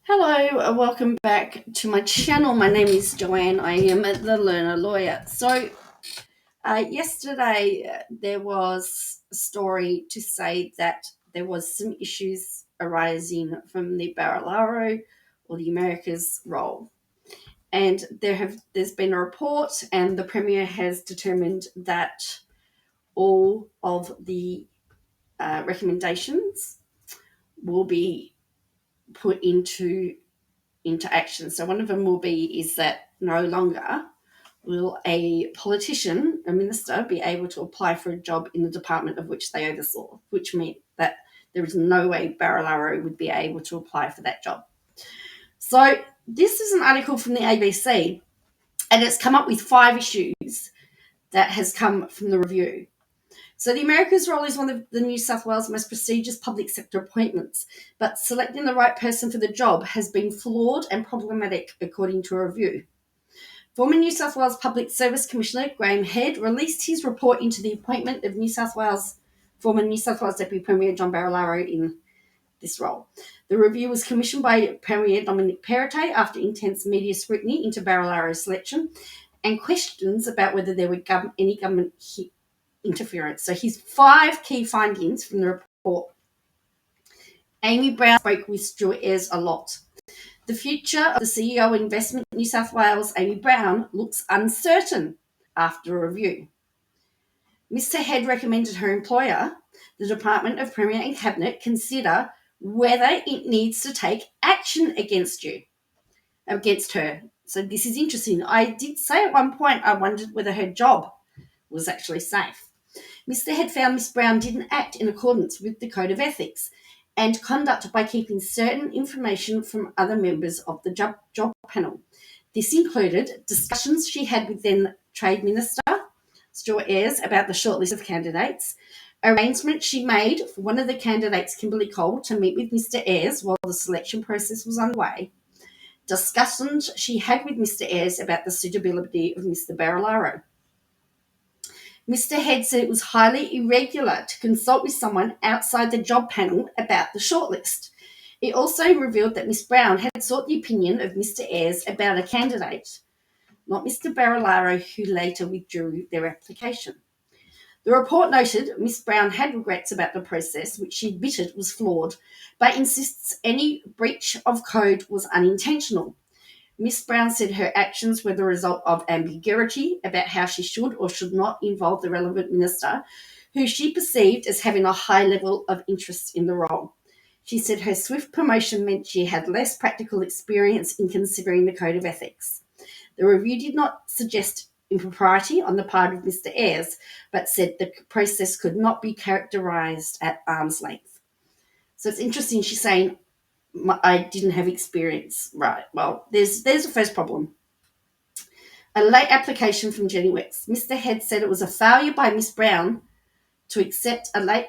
Hello, welcome back to my channel. My name is Joanne. I am the Learner Lawyer. Yesterday there was a story to say that there was some issues arising from the Barilaro or the Americas role, and there's been a report, and the Premier has determined that all of the recommendations will be put into action. So one of them will be is that no longer will a politician, a minister, be able to apply for a job in the department of which they oversaw, which meant that there is no way Barilaro would be able to apply for that job. So this is an article from the ABC, and it's come up with 5 issues that has come from the review. So the Americas role is one of the New South Wales most prestigious public sector appointments, but selecting the right person for the job has been flawed and problematic, according to a review. Former New South Wales Public Service Commissioner Graham Head released his report into the appointment of former New South Wales Deputy Premier John Barilaro in this role. The review was commissioned by Premier Dominic Perrottet after intense media scrutiny into Barilaro's selection and questions about whether there were any government interference. So his 5 key findings from the report. Amy Brown spoke with Stuart Ayres a lot. The future of the CEO of Investment New South Wales, Amy Brown, looks uncertain after a review. Mr. Head recommended her employer, the Department of Premier and Cabinet, consider whether it needs to take action against her. So this is interesting. I did say at one point I wondered whether her job was actually safe. Mr. Head found Ms. Brown didn't act in accordance with the Code of Ethics and conduct by keeping certain information from other members of the job panel. This included discussions she had with then Trade Minister Stuart Ayres about the shortlist of candidates, arrangements she made for one of the candidates, Kimberly Cole, to meet with Mr. Ayres while the selection process was underway, discussions she had with Mr. Ayres about the suitability of Mr. Barilaro. Mr. Head said it was highly irregular to consult with someone outside the job panel about the shortlist. It also revealed that Ms. Brown had sought the opinion of Mr. Ayres about a candidate, not Mr. Barilaro, who later withdrew their application. The report noted Ms. Brown had regrets about the process, which she admitted was flawed, but insists any breach of code was unintentional. Ms. Brown said her actions were the result of ambiguity about how she should or should not involve the relevant minister, who she perceived as having a high level of interest in the role. She said her swift promotion meant she had less practical experience in considering the Code of Ethics. The review did not suggest impropriety on the part of Mr. Ayres, but said the process could not be characterised at arm's length. So it's interesting, she's saying, I didn't have experience. Right, well, there's the first problem. A late application from Jenny West. Mr. Head said it was a failure by Miss Brown to accept a late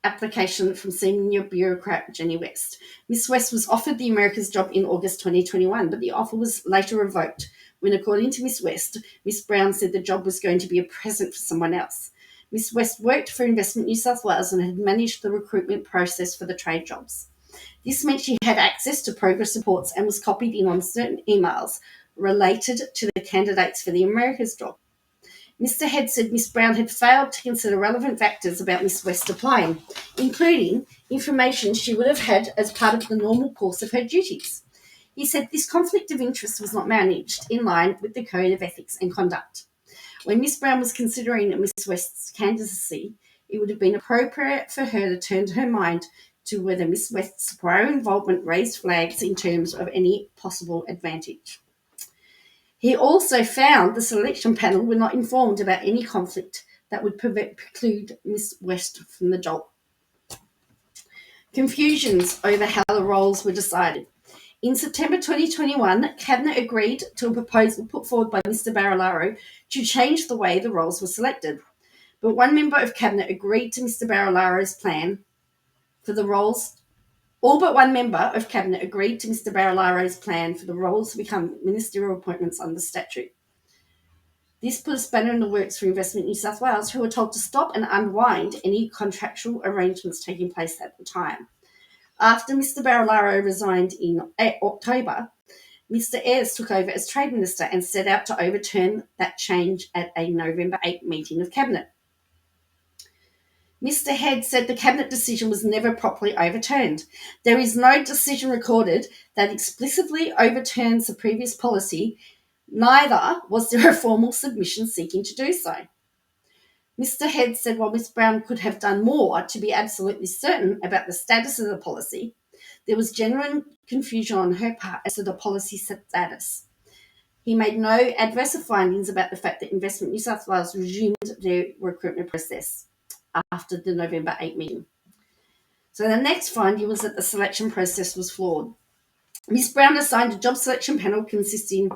application from senior bureaucrat Jenny West. Miss West was offered the Americas job in August 2021, but the offer was later revoked when, according to Miss West, Miss Brown said the job was going to be a present for someone else. Miss West worked for Investment New South Wales and had managed the recruitment process for the trade jobs. This meant she had access to progress reports and was copied in on certain emails related to the candidates for the Americas job. Mr. Head said Miss Brown had failed to consider relevant factors about Miss West applying, including information she would have had as part of the normal course of her duties. He said this conflict of interest was not managed in line with the Code of Ethics and Conduct. When Miss Brown was considering Miss West's candidacy, it would have been appropriate for her to turn her mind to whether Miss West's prior involvement raised flags in terms of any possible advantage. He also found the selection panel were not informed about any conflict that would preclude Miss West from the job. Confusions over how the roles were decided. In September 2021, Cabinet agreed to a proposal put forward by Mr. Barilaro to change the way the roles were selected. But one member of Cabinet agreed to Mr. Barilaro's plan for the roles. All but one member of Cabinet agreed to Mr. Barilaro's plan for the roles to become ministerial appointments under statute. This put a spanner in the works for Investment New South Wales, who were told to stop and unwind any contractual arrangements taking place at the time. After Mr. Barilaro resigned in October, Mr. Ayres took over as Trade Minister and set out to overturn that change at a November 8 meeting of Cabinet. Mr. Head said the Cabinet decision was never properly overturned. There is no decision recorded that explicitly overturns the previous policy, neither was there a formal submission seeking to do so. Mr. Head said while Ms. Brown could have done more to be absolutely certain about the status of the policy, there was genuine confusion on her part as to the policy status. He made no adverse findings about the fact that Investment New South Wales resumed their recruitment process after the November 8 meeting. So the next finding was that the selection process was flawed. Ms. Brown assigned a job selection panel consisting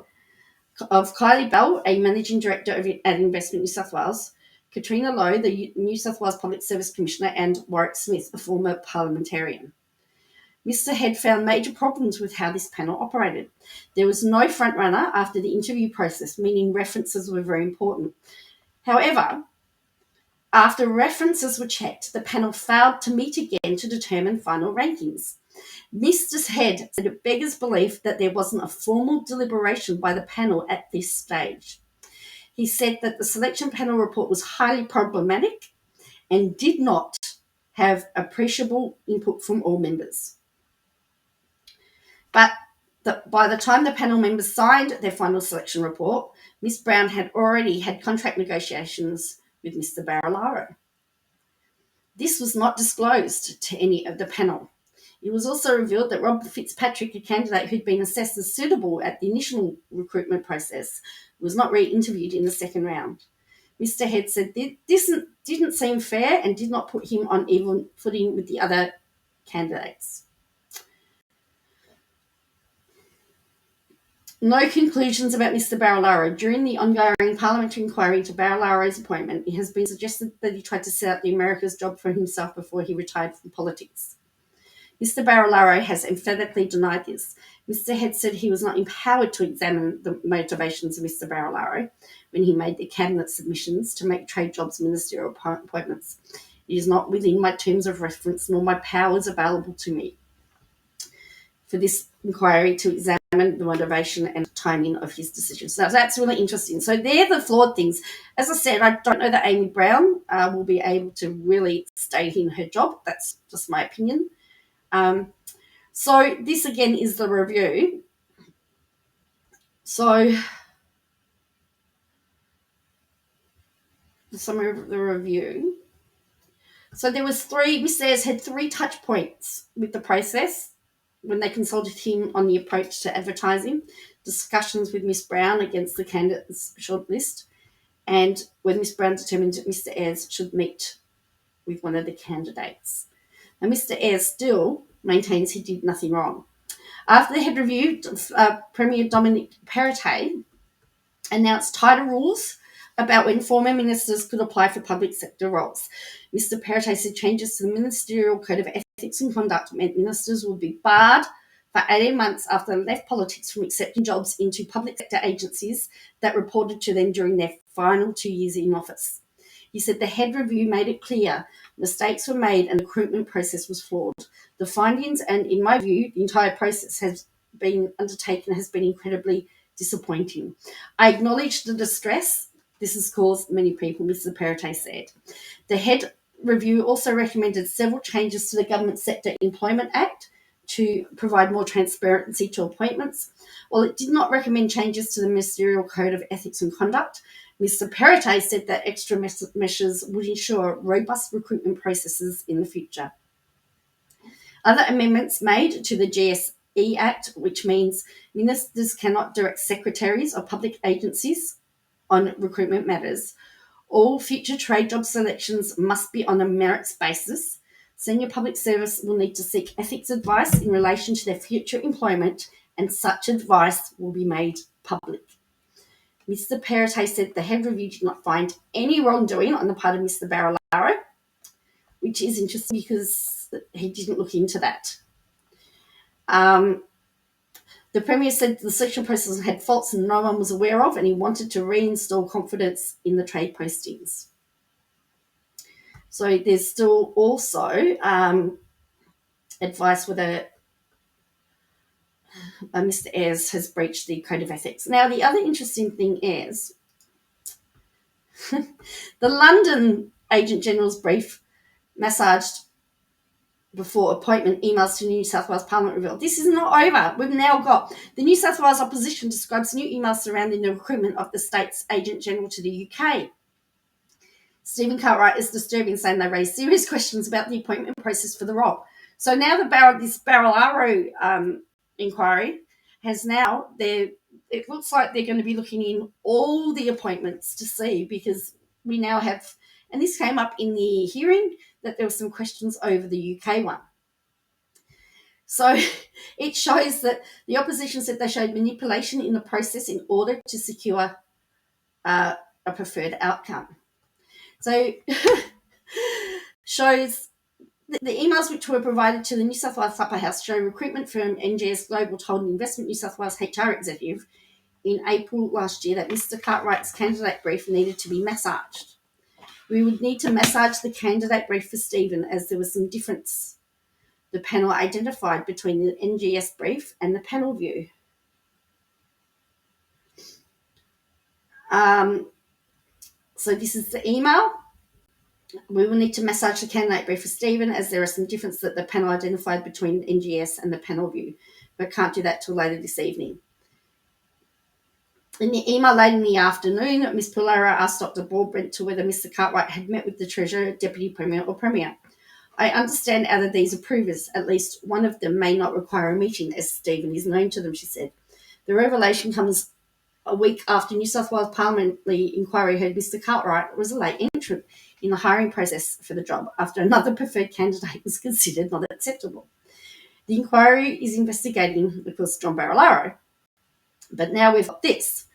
of Kylie Bell, a managing director at Investment New South Wales, Katrina Lowe, the New South Wales Public Service Commissioner, and Warwick Smith, a former parliamentarian. Mr. Head found major problems with how this panel operated. There was no front runner after the interview process, meaning references were very important. However, after references were checked, the panel failed to meet again to determine final rankings. Mr. Head said it beggars belief that there wasn't a formal deliberation by the panel at this stage. He said that the selection panel report was highly problematic and did not have appreciable input from all members. But by the time the panel members signed their final selection report, Ms. Brown had already had contract negotiations with Mr. Barilaro. This was not disclosed to any of the panel. It was also revealed that Rob Fitzpatrick, a candidate who'd been assessed as suitable at the initial recruitment process, was not re-interviewed in the second round. Mr. Head said this didn't seem fair and did not put him on even footing with the other candidates. No conclusions about Mr. Barilaro. During the ongoing parliamentary inquiry into Barilaro's appointment, it has been suggested that he tried to set up the America's job for himself before he retired from politics. Mr. Barilaro has emphatically denied this. Mr. Head said he was not empowered to examine the motivations of Mr. Barilaro when he made the cabinet submissions to make trade jobs ministerial appointments. It is not within my terms of reference nor my powers available to me for this inquiry to examine the motivation and timing of his decisions. So that's really interesting. So they're the flawed things. As I said, I don't know that Amy Brown will be able to really stay in her job. That's just my opinion. So this again is the review. So the summary of the review. So there was Mr. Ayres had 3 touch points with the process when they consulted him on the approach to advertising, discussions with Miss Brown against the candidates shortlist, and when Miss Brown determined that Mr. Ayres should meet with one of the candidates. Now, Mr. Ayres still maintains he did nothing wrong. After the head review, Premier Dominic Perrottet announced tighter rules about when former ministers could apply for public sector roles. Mr. Perrottet said changes to the Ministerial Code of Ethics and Conduct meant ministers would be barred for 18 months after they left politics from accepting jobs into public sector agencies that reported to them during their final 2 years in office. He said the head review made it clear mistakes were made and the recruitment process was flawed. The findings and, in my view, the entire process has been undertaken has been incredibly disappointing. I acknowledge the distress this has caused many people, Mr. Perrottet said. The head review also recommended several changes to the Government Sector Employment Act to provide more transparency to appointments. While it did not recommend changes to the Ministerial Code of Ethics and Conduct, Mr. Perrottet said that extra measures would ensure robust recruitment processes in the future. Other amendments made to the GSE Act, which means ministers cannot direct secretaries of public agencies on recruitment matters. All future trade job selections must be on a merits basis. Senior public service will need to seek ethics advice in relation to their future employment, and such advice will be made public. Mr. Perrottet said the head review did not find any wrongdoing on the part of Mr. Barilaro, which is interesting because he didn't look into that. The Premier said the selection process had faults and no one was aware of, and he wanted to reinstall confidence in the trade postings. So there's still also advice whether Mr. Ayres has breached the code of ethics. Now, the other interesting thing is the London Agent General's brief massaged before appointment emails to New South Wales Parliament revealed this is not over. We've now got the New South Wales opposition describes new emails surrounding the recruitment of the state's Agent General to the UK. Stephen Cartwright is disturbing, saying they raised serious questions about the appointment process for the role. So now this Barilaro inquiry has now, it looks like they're going to be looking in all the appointments to see, because we now have, and this came up in the hearing, that there were some questions over the UK one. So it shows that the opposition said they showed manipulation in the process in order to secure a preferred outcome. So shows the emails which were provided to the New South Wales Upper House show recruitment firm NGS Global told an Investment New South Wales HR executive in April last year that Mr. Cartwright's candidate brief needed to be massaged. We would need to massage the candidate brief for Stephen, as there was some difference the panel identified between the NGS brief and the panel view. So this is the email. We will need to massage the candidate brief for Stephen, as there are some differences that the panel identified between NGS and the panel view, but can't do that till later this evening. In the email late in the afternoon, Ms. Barilaro asked Dr. Broadbent to whether Mr. Cartwright had met with the Treasurer, Deputy Premier or Premier. I understand out of these approvers, at least one of them may not require a meeting, as Stephen is known to them, she said. The revelation comes a week after New South Wales parliamentary inquiry heard Mr. Cartwright was a late entrant in the hiring process for the job after another preferred candidate was considered not acceptable. The inquiry is investigating, of course, John Barilaro. But now we've got this.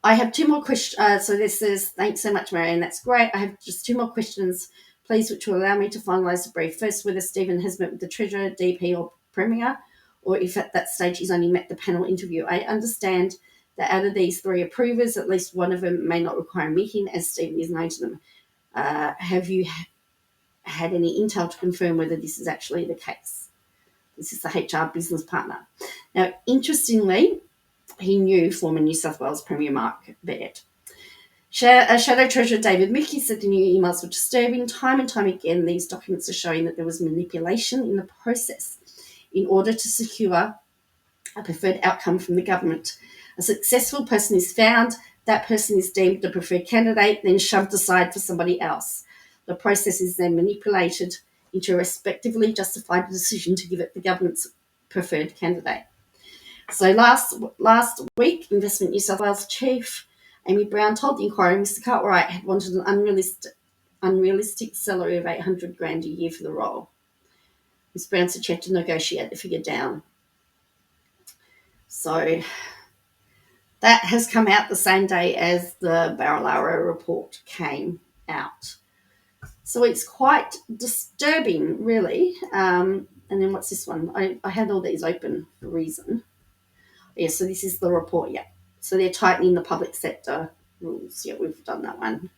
I have two more questions. So this says, thanks so much, Marianne. That's great. I have just two more questions, please, which will allow me to finalise the brief. First, whether Stephen has met with the Treasurer, DP or Premier, or if at that stage he's only met the panel interview. I understand that out of these three approvers, at least one of them may not require a meeting, as Stephen is known to them. Have you had any intel to confirm whether this is actually the case? This is the HR business partner. Now, interestingly, he knew former New South Wales Premier Mark Baird. Shadow Treasurer David Mickey said the new emails were disturbing. Time and time again, these documents are showing that there was manipulation in the process in order to secure a preferred outcome from the government. A successful person is found, that person is deemed the preferred candidate, then shoved aside for somebody else. The process is then manipulated into a respectively justified decision to give it the government's preferred candidate. So last week, Investment New South Wales Chief Amy Brown told the inquiry Mr. Cartwright had wanted an unrealistic salary of $800,000 a year for the role. Ms. Brown said she had to negotiate the figure down. So that has come out the same day as the Barilaro report came out. So it's quite disturbing, really. And then what's this one? I had all these open for a reason. Yeah, so this is the report, yeah. So they're tightening the public sector rules. Yeah, we've done that one.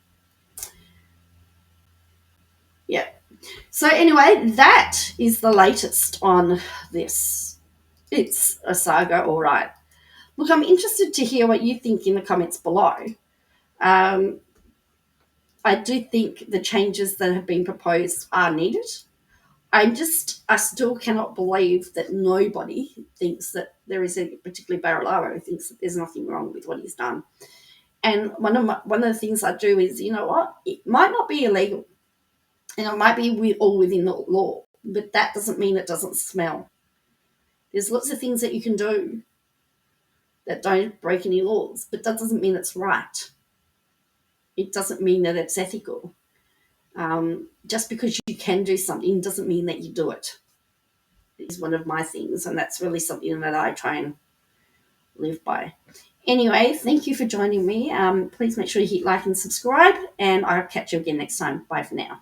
Yeah. So anyway, that is the latest on this. It's a saga, all right. Look, I'm interested to hear what you think in the comments below. I do think the changes that have been proposed are needed. I still cannot believe that nobody thinks that there is a, particularly Barilaro, thinks that there's nothing wrong with what he's done. And one of the things I do is, you know what, it might not be illegal, and it might be all within the law, but that doesn't mean it doesn't smell. There's lots of things that you can do that don't break any laws, but that doesn't mean it's right. It doesn't mean that it's ethical. Just because you can do something doesn't mean that you do it. It's one of my things, and that's really something that I try and live by. Anyway, thank you for joining me. Please make sure you hit like and subscribe, and I'll catch you again next time. Bye for now.